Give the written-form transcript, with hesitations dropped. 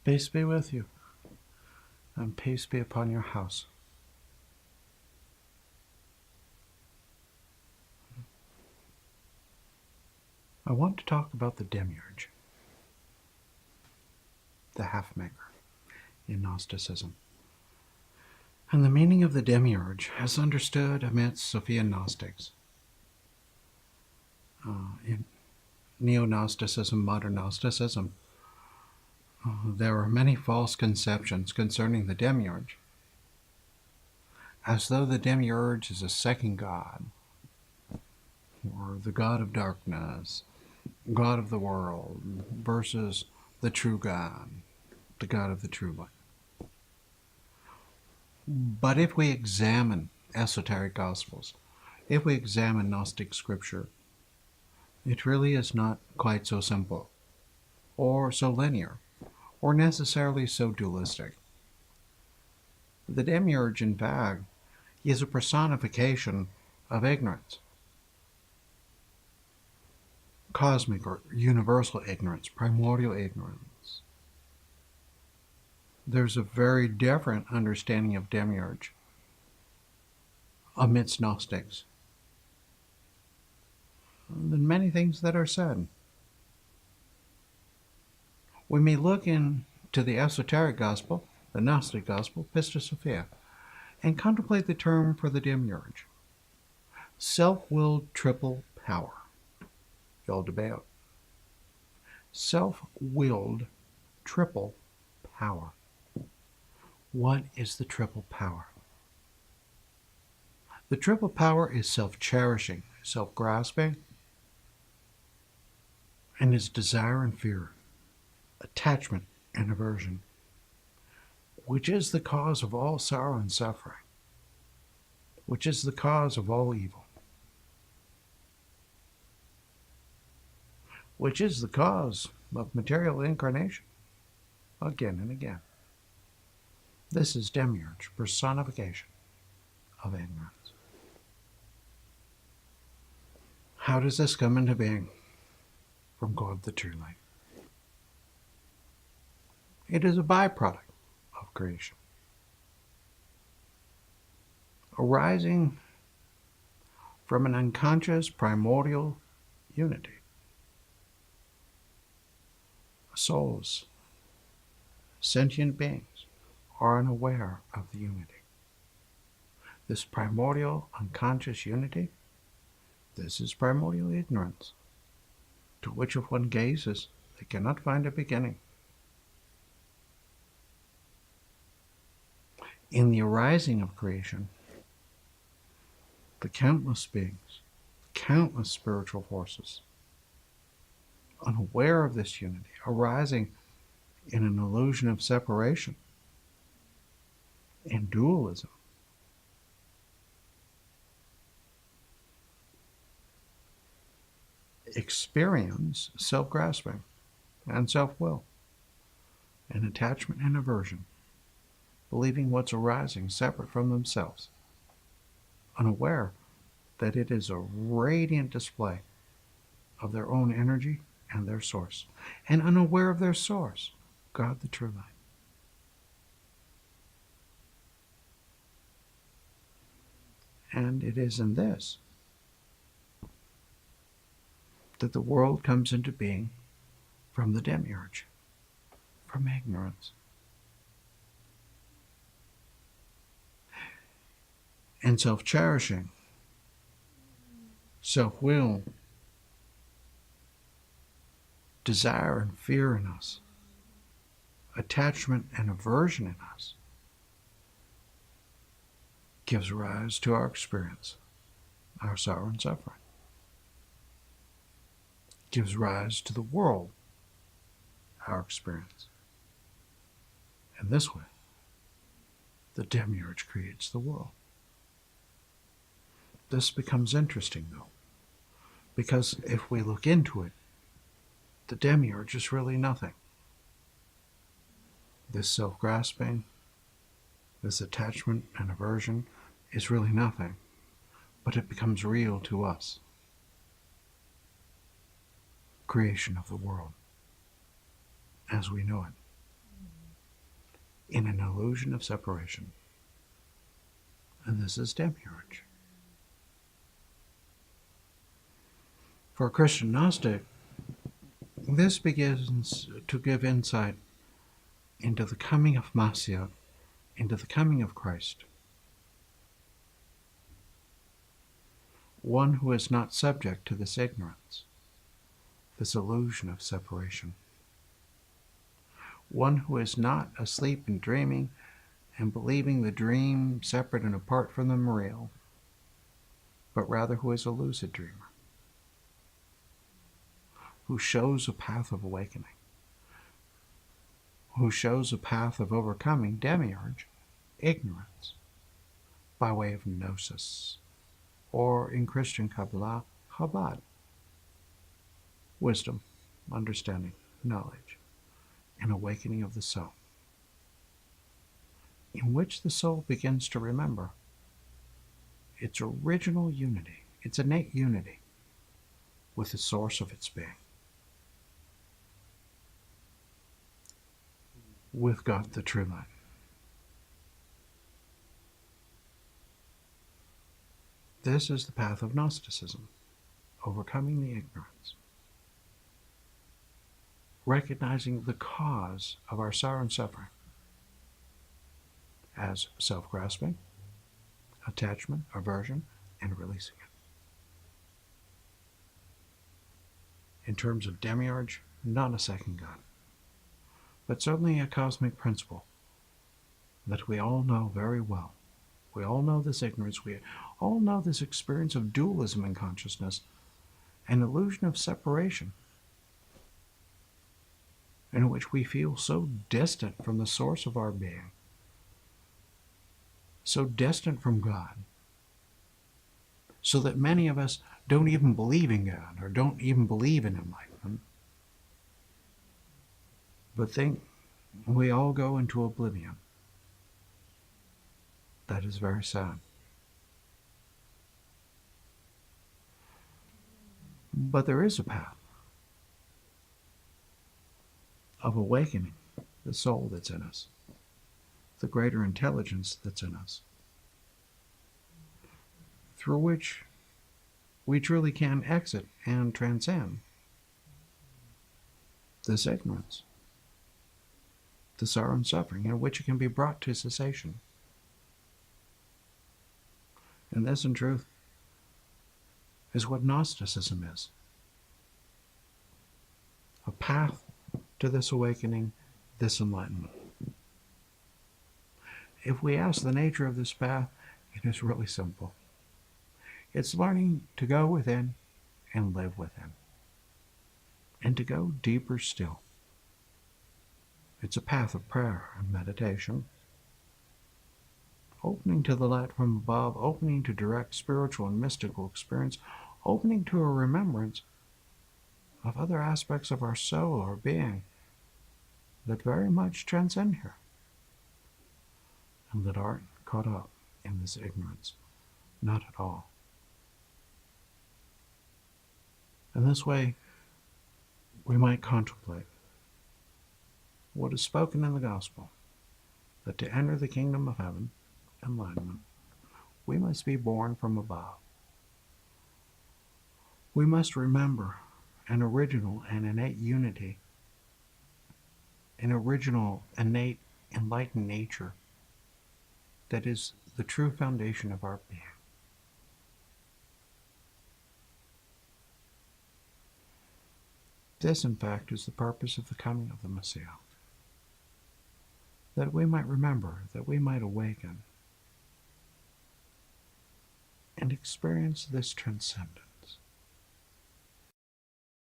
Peace be with you, and peace be upon your house. I want to talk about the Demiurge, the half-maker in Gnosticism. And the meaning of the Demiurge as understood amidst Sophian Gnostics. In Neo-Gnosticism, modern Gnosticism, there are many false conceptions concerning the Demiurge, as though the Demiurge is a second god, or the god of darkness, god of the world, versus the true God, the God of the true light. But if we examine esoteric gospels, if we examine Gnostic scripture, it really is not quite so simple, or so linear, or necessarily so dualistic. The Demiurge, in fact, is a personification of ignorance. Cosmic or universal ignorance, primordial ignorance. There's a very different understanding of Demiurge amidst Gnostics than many things that are said. We may look into the esoteric gospel, the Gnostic gospel, Pista Sophia, and contemplate the term for the Demiurge. Self-willed triple power. Yaldabaoth. Self-willed triple power. What is the triple power? The triple power is self-cherishing, self-grasping, and is desire and fear, attachment and aversion, which is the cause of all sorrow and suffering, which is the cause of all evil, which is the cause of material incarnation, again and again. This is Demiurge, personification of ignorance. How does this come into being? From God the true light. It is a byproduct of creation, arising from an unconscious primordial unity. Souls, sentient beings, are unaware of the unity. This primordial unconscious unity, this is primordial ignorance, to which if one gazes, they cannot find a beginning. In the arising of creation, the countless beings, countless spiritual forces, unaware of this unity, arising in an illusion of separation and dualism, experience self-grasping and self-will and attachment and aversion, believing what's arising separate from themselves, unaware that it is a radiant display of their own energy and their source, and unaware of their source, God the true light. And it is in this that the world comes into being from the Demiurge, from ignorance. And self-cherishing, self-will, desire and fear in us, attachment and aversion in us, gives rise to our experience, our sorrow and suffering. Gives rise to the world, our experience. And this way, the Demiurge creates the world. This becomes interesting, though, because if we look into it, the Demiurge is really nothing. This self-grasping, this attachment and aversion is really nothing, but it becomes real to us. Creation of the world as we know it. in an illusion of separation. And this is Demiurge. For a Christian Gnostic, this begins to give insight into the coming of Messiah, into the coming of Christ. One who is not subject to this ignorance, this illusion of separation. One who is not asleep and dreaming and believing the dream separate and apart from the real, but rather who is a lucid dreamer, who shows a path of awakening, who shows a path of overcoming Demiurge, ignorance, by way of gnosis, or in Christian Kabbalah, Chabad, wisdom, understanding, knowledge, and awakening of the soul, in which the soul begins to remember its original unity, its innate unity with the source of its being, with God the true light. This is the path of Gnosticism, overcoming the ignorance, recognizing the cause of our sorrow and suffering as self-grasping, attachment, aversion, and releasing it. In terms of Demiurge, not a second God, but certainly a cosmic principle that we all know very well. We all know this ignorance. We all know this experience of dualism in consciousness, an illusion of separation, in which we feel so distant from the source of our being, so distant from God, so that many of us don't even believe in God or don't even believe in enlightenment, but think we all go into oblivion. That is very sad. But there is a path of awakening the soul that's in us, the greater intelligence that's in us, through which we truly can exit and transcend this ignorance, the sorrow and suffering, in which it can be brought to cessation. And this, in truth, is what Gnosticism is. A path to this awakening, this enlightenment. If we ask the nature of this path, it is really simple. It's learning to go within and live within, and to go deeper still. It's a path of prayer and meditation, opening to the light from above, opening to direct spiritual and mystical experience, opening to a remembrance of other aspects of our soul or being that very much transcend here, and that aren't caught up in this ignorance, not at all. In this way, we might contemplate what is spoken in the gospel, that to enter the kingdom of heaven, enlightenment, we must be born from above. We must remember an original and innate unity, an original, innate, enlightened nature that is the true foundation of our being. This, in fact, is the purpose of the coming of the Messiah, that we might remember, that we might awaken, and experience this transcendence.